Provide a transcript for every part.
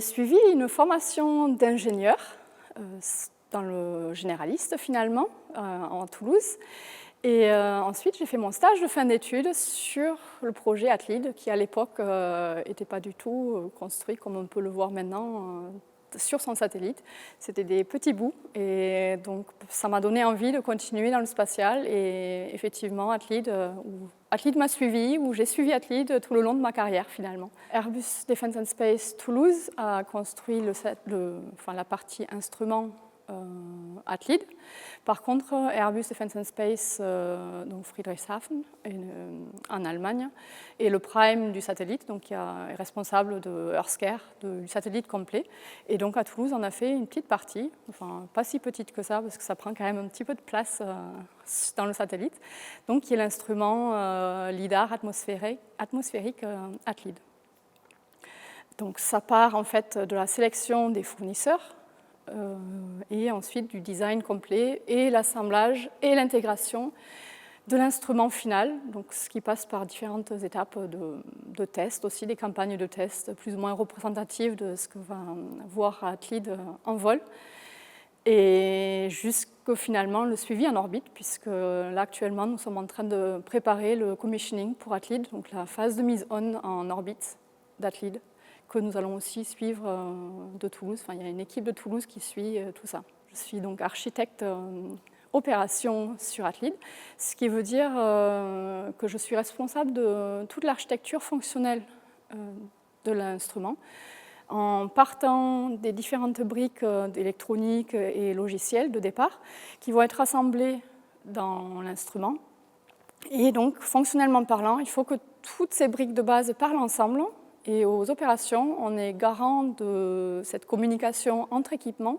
suivi une formation d'ingénieur dans le généraliste finalement, en Toulouse. Et ensuite, j'ai fait mon stage de fin d'études sur le projet Athlide, qui à l'époque n'était pas du tout construit comme on peut le voir maintenant sur son satellite. C'était des petits bouts, et donc ça m'a donné envie de continuer dans le spatial. Et effectivement, Athlide m'a suivi, ou j'ai suivi Athlide tout le long de ma carrière finalement. Airbus Defence and Space Toulouse a construit la partie instrument Athlide. Par contre, Airbus Defence and Space, donc Friedrichshafen, en Allemagne, est le prime du satellite, donc qui est responsable de Earthcare, du satellite complet. Et donc à Toulouse, on a fait une petite partie, enfin pas si petite que ça, parce que ça prend quand même un petit peu de place dans le satellite, donc qui est l'instrument LIDAR atmosphérique Athlide. Donc ça part en fait de la sélection des fournisseurs, et ensuite du design complet et l'assemblage et l'intégration de l'instrument final, donc ce qui passe par différentes étapes de tests, aussi des campagnes de tests plus ou moins représentatives de ce que va voir Athlide en vol, et jusqu'au finalement le suivi en orbite, puisque là actuellement nous sommes en train de préparer le commissioning pour Athlide, donc la phase de mise en orbite d'Athlide, que nous allons aussi suivre de Toulouse. Enfin, il y a une équipe de Toulouse qui suit tout ça. Je suis donc architecte opération sur Athlide, ce qui veut dire que je suis responsable de toute l'architecture fonctionnelle de l'instrument, en partant des différentes briques d'électronique et logicielles de départ, qui vont être assemblées dans l'instrument. Et donc, fonctionnellement parlant, il faut que toutes ces briques de base parlent ensemble. Et aux opérations, on est garant de cette communication entre équipements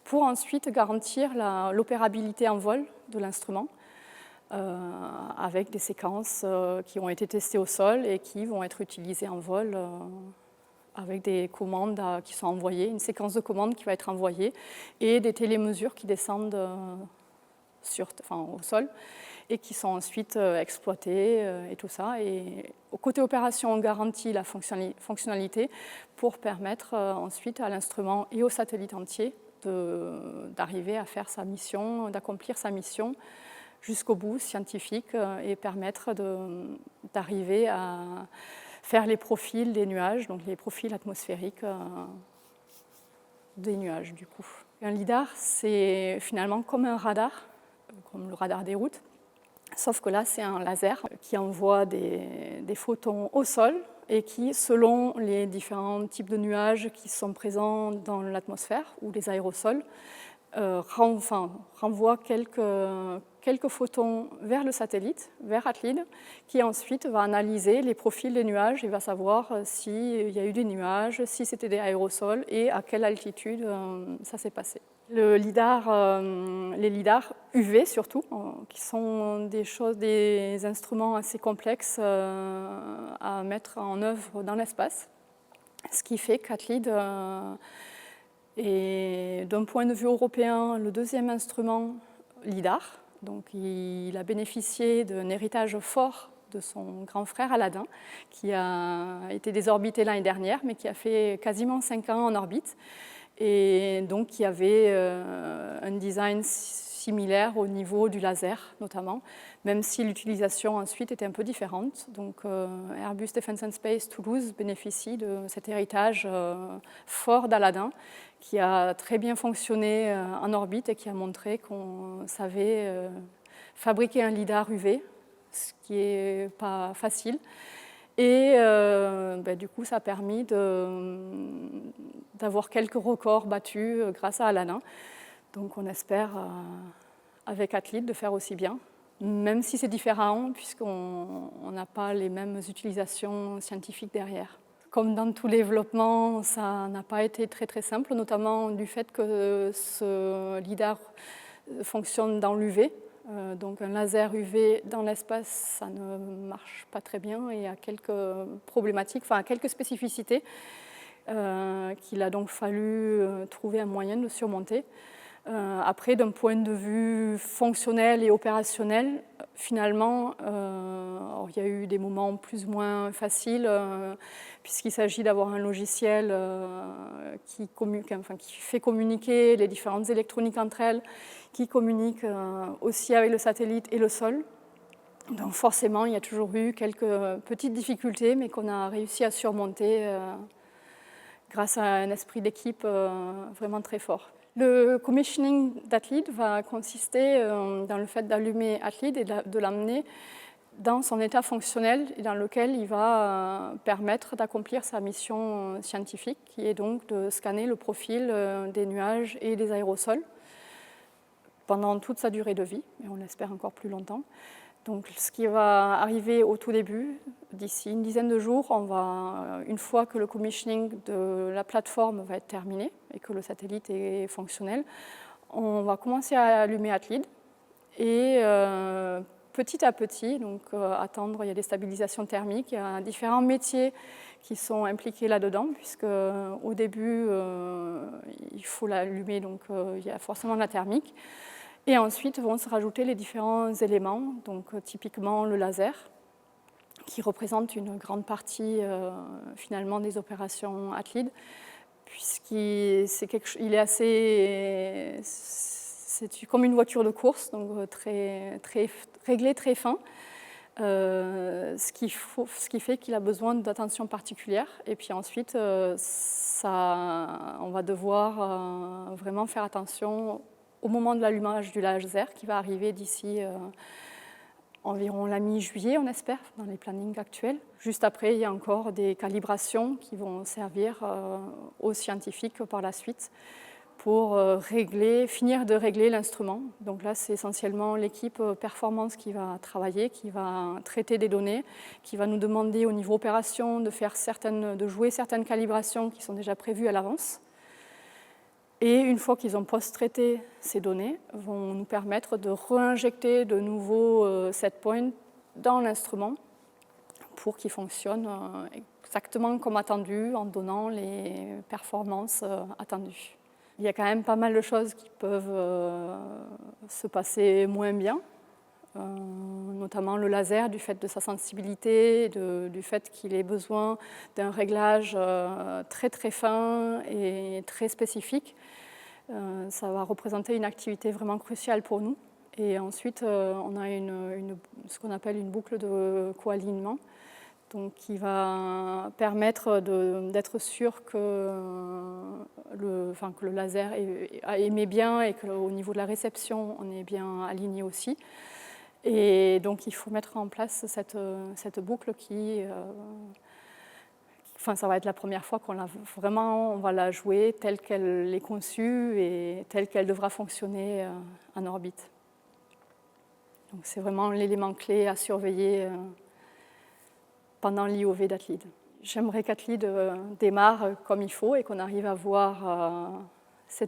pour ensuite garantir l'opérabilité en vol de l'instrument avec des séquences qui ont été testées au sol et qui vont être utilisées en vol avec des commandes qui sont envoyées, une séquence de commandes qui va être envoyée et des télémesures qui descendent au sol et qui sont ensuite exploitées et tout ça. Et au côté opération, on garantit la fonctionnalité pour permettre ensuite à l'instrument et au satellite entier d'arriver à faire sa mission, d'accomplir sa mission jusqu'au bout scientifique et permettre d'arriver à faire les profils des nuages, donc les profils atmosphériques des nuages du coup. Un lidar, c'est finalement comme un radar, comme le radar des routes, sauf que là, c'est un laser qui envoie des photons au sol et qui, selon les différents types de nuages qui sont présents dans l'atmosphère ou les aérosols, renvoie quelques photons vers le satellite, vers Athlide, qui ensuite va analyser les profils des nuages et va savoir s'il y a eu des nuages, si c'était des aérosols et à quelle altitude ça s'est passé. Les lidars UV surtout, qui sont des instruments assez complexes à mettre en œuvre dans l'espace, ce qui fait qu'Athlide est, d'un point de vue européen, le deuxième instrument lidar. Donc, il a bénéficié d'un héritage fort de son grand frère Aladdin, qui a été désorbité l'année dernière, mais qui a fait quasiment 5 ans en orbite, et donc qui avait un design similaire au niveau du laser, notamment, même si l'utilisation ensuite était un peu différente. Donc, Airbus Defence and Space Toulouse bénéficie de cet héritage fort d'Aladdin, qui a très bien fonctionné en orbite et qui a montré qu'on savait fabriquer un lidar UV, ce qui n'est pas facile. Et du coup, ça a permis d'avoir quelques records battus grâce à Aladdin. Donc on espère, avec Athlide, de faire aussi bien, même si c'est différent, puisqu'on n'a pas les mêmes utilisations scientifiques derrière. Comme dans tout développement, ça n'a pas été très très simple, notamment du fait que ce lidar fonctionne dans l'UV. Donc un laser UV dans l'espace, ça ne marche pas très bien et il y a quelques problématiques, enfin quelques spécificités qu'il a donc fallu trouver un moyen de surmonter. Après, d'un point de vue fonctionnel et opérationnel, finalement, il y a eu des moments plus ou moins faciles, puisqu'il s'agit d'avoir un logiciel qui fait communiquer les différentes électroniques entre elles, qui communique aussi avec le satellite et le sol. Donc forcément, il y a toujours eu quelques petites difficultés, mais qu'on a réussi à surmonter grâce à un esprit d'équipe vraiment très fort. Le commissioning d'Athlete va consister dans le fait d'allumer Athlete et de l'amener dans son état fonctionnel et dans lequel il va permettre d'accomplir sa mission scientifique, qui est donc de scanner le profil des nuages et des aérosols pendant toute sa durée de vie, et on l'espère encore plus longtemps. Donc, ce qui va arriver au tout début, d'ici une dizaine de jours, une fois que le commissioning de la plateforme va être terminé et que le satellite est fonctionnel, on va commencer à allumer Athlete et petit à petit, donc attendre, il y a des stabilisations thermiques, il y a différents métiers qui sont impliqués là-dedans, puisque au début, il faut l'allumer, donc il y a forcément la thermique. Et ensuite vont se rajouter les différents éléments, donc typiquement le laser, qui représente une grande partie finalement des opérations Athlete, puisqu'il est assez, c'est comme une voiture de course, donc très réglé, très fin, ce qui fait qu'il a besoin d'attention particulière. Et puis ensuite, on va devoir vraiment faire attention au moment de l'allumage du laser qui va arriver d'ici environ la mi-juillet, on espère, dans les plannings actuels. Juste après, il y a encore des calibrations qui vont servir aux scientifiques par la suite pour finir de régler l'instrument. Donc là, c'est essentiellement l'équipe performance qui va travailler, qui va traiter des données, qui va nous demander au niveau opération de jouer certaines calibrations qui sont déjà prévues à l'avance. Et une fois qu'ils ont post-traité ces données, vont nous permettre de réinjecter de nouveaux set points dans l'instrument pour qu'il fonctionne exactement comme attendu, en donnant les performances attendues. Il y a quand même pas mal de choses qui peuvent se passer moins bien, notamment le laser, du fait de sa sensibilité, du fait qu'il ait besoin d'un réglage très très fin et très spécifique. Ça va représenter une activité vraiment cruciale pour nous. Et ensuite, on a ce qu'on appelle une boucle de co-alignement, donc qui va permettre d'être sûr que le laser émet bien et qu'au niveau de la réception, on est bien aligné aussi. Et donc, il faut mettre en place cette boucle qui... ça va être la première fois on va la jouer telle qu'elle est conçue et telle qu'elle devra fonctionner en orbite. Donc, c'est vraiment l'élément clé à surveiller pendant l'IOV d'Athlete. J'aimerais qu'Athlete démarre comme il faut et qu'on arrive à voir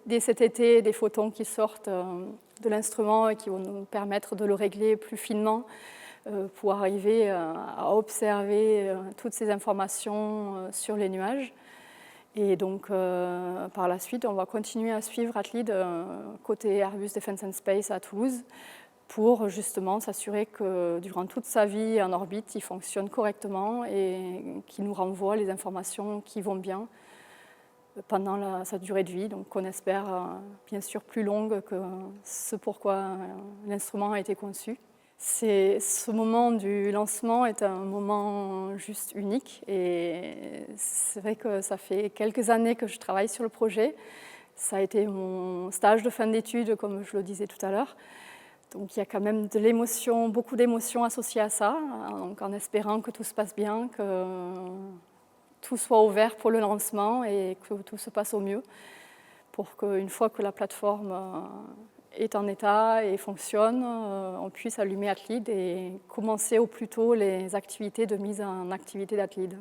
dès cet été des photons qui sortent de l'instrument et qui vont nous permettre de le régler plus finement pour arriver à observer toutes ces informations sur les nuages. Et donc, par la suite, on va continuer à suivre Athlete côté Airbus Defence and Space à Toulouse pour justement s'assurer que durant toute sa vie en orbite, il fonctionne correctement et qu'il nous renvoie les informations qui vont bien pendant sa durée de vie, donc qu'on espère bien sûr plus longue que ce pourquoi l'instrument a été conçu. Ce moment du lancement est un moment juste unique et c'est vrai que ça fait quelques années que je travaille sur le projet. Ça a été mon stage de fin d'études, comme je le disais tout à l'heure. Donc il y a quand même de l'émotion, beaucoup d'émotions associées à ça, donc en espérant que tout se passe bien, que tout soit ouvert pour le lancement et que tout se passe au mieux pour qu'une fois que la plateforme est en état et fonctionne, on puisse allumer Athlete et commencer au plus tôt les activités de mise en activité d'Athlete.